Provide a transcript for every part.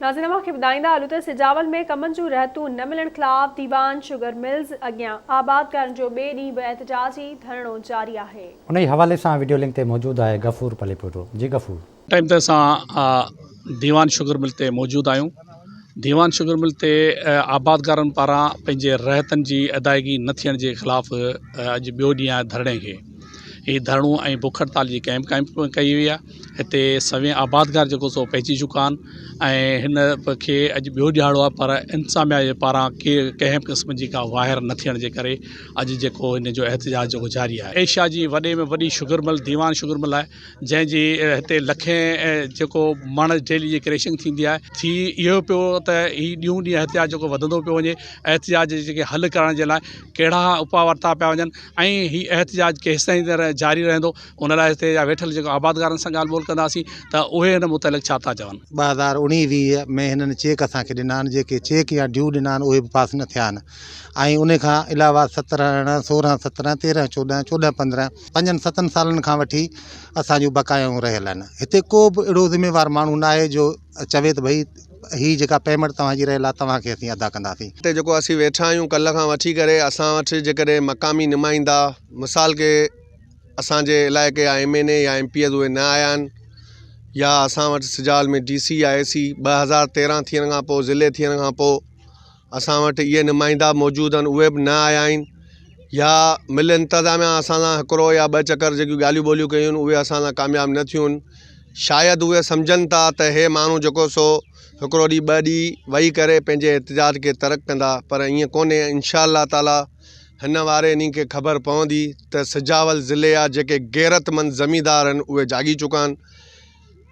नाज़रीन खे ॿुधाईंदा हलूं त सिजावल में कमनि जूं रहतूं न मिलण ख़िलाफ़ दीवान शुगर मिल्स अॻियां आबादकारनि जो ॿिए ॾींहुं बि एहतजाजी धरणो जारी आहे। उन ई हवाले सां वीडियो लिंक ते मौजूदु आहे गफ़ूर पलीपुरो। जी गफ़ूर, टाइम ते असां दीवान शुगर मिल ते मौजूदु आहियूं। दीवान शुगर मिल ते आबादकारनि पारां पंहिंजे रहतनि जी अदायगी न थियण जे ख़िलाफ़ अॼु ॿियो ॾींहुं आहे धरणे खे। हीअ धरणो ऐं बुख हड़ताल जी कैंप कई हुई आहे। हिते सवें आबादकार जेको सो पहुची चुका आहिनि ऐं हिन खे अॼु ॿियो ॾिहाड़ो आहे, पर इंतिज़ामिया जे पारां कंहिं क़िस्म जी का वाहिर न थियण जे करे अॼु जेको हिन जो एहतजाज जेको जारी आहे। एशिया जी वॾे में वॾी शुगर मिल दीवान शुगर मिल आहे, जंहिंजी हिते लखें जेको मण डेली जी क्रेशिंग थींदी आहे। थी इहो पियो त हीउ ॾींहों ॾींहुं एहतजाज जेको वधंदो पियो वञे। एहतजाज जेके हल करण जे लाइ कहिड़ा उपाउ वरिता पिया वञनि ऐं हीउ एहतजाज केसिताईं तरह जारी रहंदो, उन लाइ हिते जा वेठल जेको आबादकारनि सां ॻाल्हि ॿोल कंदासीं त उहे हिन मुतलिक़ छा था चवनि। 2019-20 में हिननि चेक असांखे ॾिना आहिनि, जेके चेक या ड्यू ॾिना आहिनि उहे बि पास न थिया आहिनि। ऐं उन खां अलावा 17, 16, 17, 13, 14, 14, 15 5-7 सालनि खां वठी असांजूं बकायूं रहियल आहिनि। हिते को बि अहिड़ो ज़िम्मेवार माण्हू न आहे जो चवे त भई ही जेका पेमेंट तव्हांजी रहियल आहे तव्हांखे असीं अदा कंदासीं। हिते जेको असीं वेठा आहियूं कल्ह खां वठी करे, असां वटि जेकॾहिं मक़ामी नुमाइंदा मिसाल के असांजे इलाइक़े या MNA या MPS उहे न आया आहिनि, या असां वटि सिजावल में DC या AC 2013 थियण खां पोइ ज़िले थियण खां पोइ असां वटि इहे नुमाइंदा मौजूदु आहिनि, उहे बि न आया आहिनि। या मिल इंतज़ामिया असां सां हिकिड़ो या 2 चकर जेकियूं ॻाल्हियूं ॿोलियूं कयूं आहिनि उहे असां सां कामयाबु न थियूं आहिनि। शायदि उहे सम्झनि था त हे माण्हू जेको सो हिकिड़ो ॾींहुं 2 ॾींहं वेही करे पंहिंजे एहतजाज खे तर्क कंदा, पर ईअं कोन्हे। इंशाअल्लाह ताला हिन वारे ॾींहं खे ख़बर पवंदी त सिजावल ज़िले जा जेके गैरतमंद ज़मींदार आहिनि उहे जागी चुका आहिनि।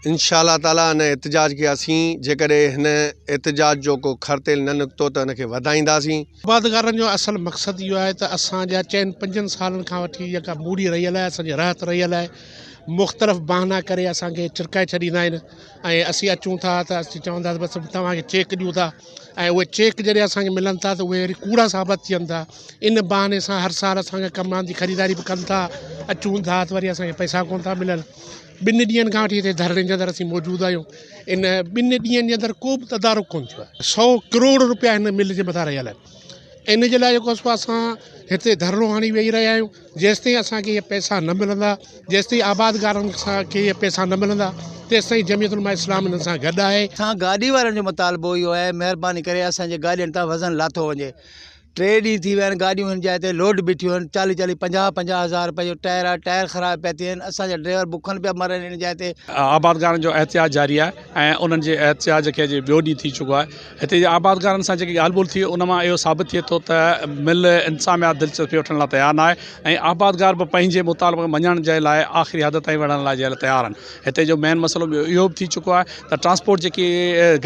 इंशाअल्लाह ताला हिन एहतजाज खे असीं जेकॾहिं हिन एहतजाज जो को खरतेल न निकितो त हिनखे वधाईंदासीं। आबादकारनि जो असल मक़सदु इहो आहे त असांजा 4-5 सालनि खां वठी जेका मूड़ी रहियल आहे, असांजी राहत रहियल आहे, मुख़्तलिफ़ बहाना करे असांखे चिरकाए छॾींदा आहिनि ऐं असीं अचूं था त असीं चवंदा बसि तव्हांखे चेक ॾियूं था ऐं उहे चेक जॾहिं असांखे मिलनि था त उहे वरी कूड़ा साबित थियनि था। इन बहाने सां हर साल असांखे कमनि जी ख़रीदारी बि कनि था, अचूं था त वरी असांखे पैसा कोन था मिलनि। 2 ॾींहंनि खां वठी हिते धरणे जे अंदरि असीं मौजूदु आहियूं। इन 2 ॾींहंनि जे अंदरि को बि तदारुक कोन थियो आहे। 100 करोड़ रुपया हिन मिल जे मथां रहियल आहिनि। इन जे लाइ जेको असां हिते धरणो हणी वेही रहिया आहियूं। जेसिताईं असांखे इहे पैसा न मिलंदा, जेसिताईं आबादकारनि खे इहे पैसा न मिलंदा, तेसिताईं जमियत उलमा इस्लाम हिन सां गॾु आहे। असां गाॾी वारनि जो मुतालबो इहो आहे, महिरबानी करे असांजे गाॾियुनि तां वज़न लाथो वञे। 3 ॾींहं थी विया आहिनि, गाॾियूं हिन जाइ ते लोड बीठियूं आहिनि। 40-40, 50-50 हज़ार रुपए जो टायर आहे, टायर ख़राब पिया थियनि। असांजा ड्राइवर बुखनि पिया मरनि हिन जाइ ते। आबादकारनि जो एहतजाज जारी आहे ऐं उन्हनि जे एहतजाज खे अॼु ॿियो ॾींहुं थी चुको आहे। हिते जे आबादकारनि सां जेकी ॻाल्हि ॿोल थी उन मां इहो साबित थिए थो त मिल इंतिज़ामिया दिलचस्पी वठण लाइ तयारु न आहे ऐं आबादकार बि पंहिंजे मुतालबे मञण जे लाइ आख़िरी हद ताईं वञण लाइ तयारु आहिनि। हिते जो मेन मसइलो इहो बि थी चुको आहे त ट्रांसपोर्ट जेकी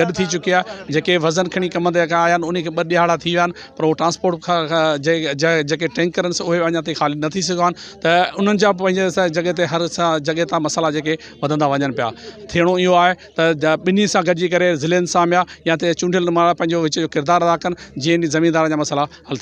गॾु थी चुकी आहे, जेके वज़न खणी कम ते आया आहिनि उन खे 2 ॾिहाड़ा थी विया आहिनि, पर उहो ट्रांसपोर्ट खां जेके टैंकर आहिनि उहे अञा ताईं ख़ाली न थी सघिया आहिनि। त उन्हनि जा पंहिंजे जॻह ते हर जॻह तां मसइला जेके वधंदा वञनि पिया। थियणो इहो आहे त ॿिन्ही सां गॾिजी करे ज़िले इंतिज़ामिया या त चूंडियल नुमाइंदा पंहिंजो विच जो किरदारु अदा कनि, जीअं ज़मीनदारनि जा मसइला हल